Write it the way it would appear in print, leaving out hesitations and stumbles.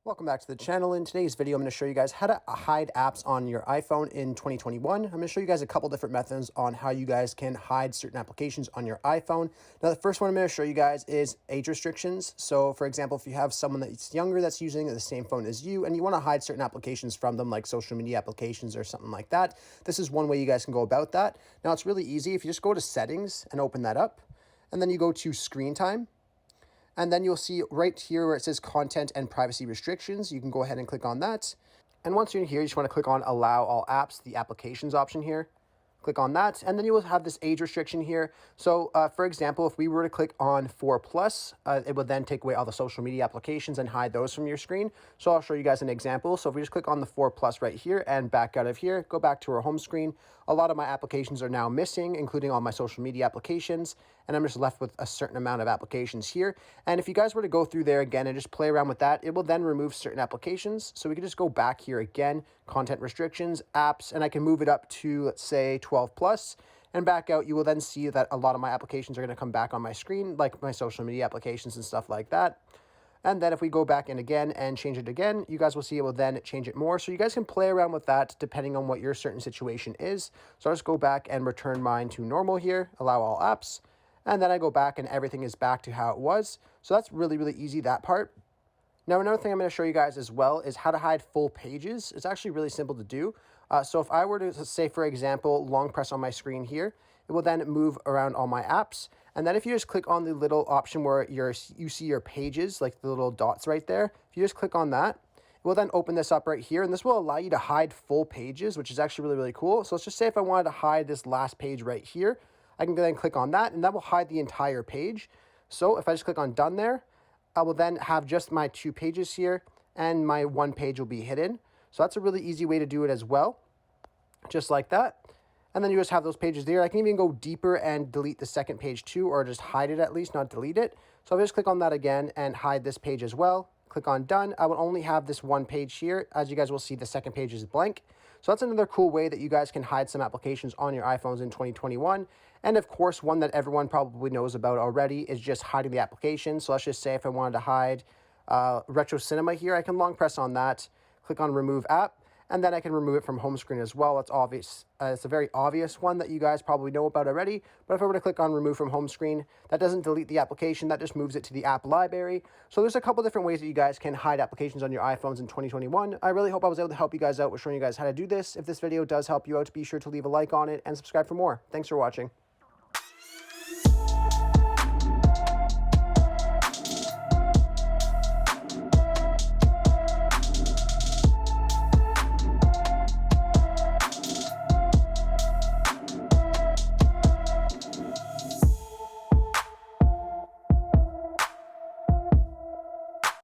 Welcome back to the channel. In today's video, I'm going to show you guys how to hide apps on your iPhone in 2021. I'm going to show you guys a couple different methods on how you guys can hide certain applications on your iPhone. Now, the first one I'm going to show you guys is age restrictions. So, for example, if you have someone that's younger that's using the same phone as you and you want to hide certain applications from them, like social media applications or something like that, this is one way you guys can go about that. Now, it's really easy. If you just go to settings and open that up, and then you go to screen time, and then you'll see right here where it says content and privacy restrictions. You can go ahead and click on that. And once you're in here, you just want to click on allow all apps, the applications option here. Click on that, and then you will have this age restriction here. So, for example, if we were to click on 4+, it would then take away all the social media applications and hide those from your screen. So I'll show you guys an example. So if we just click on the 4+ right here and back out of here, go back to our home screen, a lot of my applications are now missing, including all my social media applications, and I'm just left with a certain amount of applications here. And if you guys were to go through there again and just play around with that, it will then remove certain applications. So we can just go back here again, content restrictions, apps, and I can move it up to, let's say, 12+, and back out. You will then see that a lot of my applications are going to come back on my screen, like my social media applications and stuff like that. And then if we go back in again and change it again, you guys will see it will then change it more. So you guys can play around with that depending on what your certain situation is. So I'll just go back and return mine to normal here, allow all apps. And then I go back and everything is back to how it was. So that's really, really easy, that part. Now, another thing I'm going to show you guys as well is how to hide full pages. It's actually really simple to do. So if I were to say, for example, long press on my screen here, it will then move around all my apps. And then if you just click on the little option where you see your pages, like the little dots right there, if you just click on that, it will then open this up right here. And this will allow you to hide full pages, which is actually really, really cool. So let's just say if I wanted to hide this last page right here, I can then click on that and that will hide the entire page. So if I just click on done there, I will then have just my 2 pages here and my 1 page will be hidden. So that's a really easy way to do it as well, just like that. And then you just have those pages there. I can even go deeper and delete the second page too, or just hide it at least, not delete it. So I'll just click on that again and hide this page as well. Click on done. I will only have this 1 page here. As you guys will see, the second page is blank. So that's another cool way that you guys can hide some applications on your iPhones in 2021. And of course, one that everyone probably knows about already is just hiding the application. So let's just say if I wanted to hide Retro Cinema here, I can long press on that, click on remove app, and then I can remove it from home screen as well. It's obvious. It's a very obvious one that you guys probably know about already. But if I were to click on remove from home screen, that doesn't delete the application. That just moves it to the app library. So there's a couple different ways that you guys can hide applications on your iPhones in 2021. I really hope I was able to help you guys out with showing you guys how to do this. If this video does help you out, be sure to leave a like on it and subscribe for more. Thanks for watching.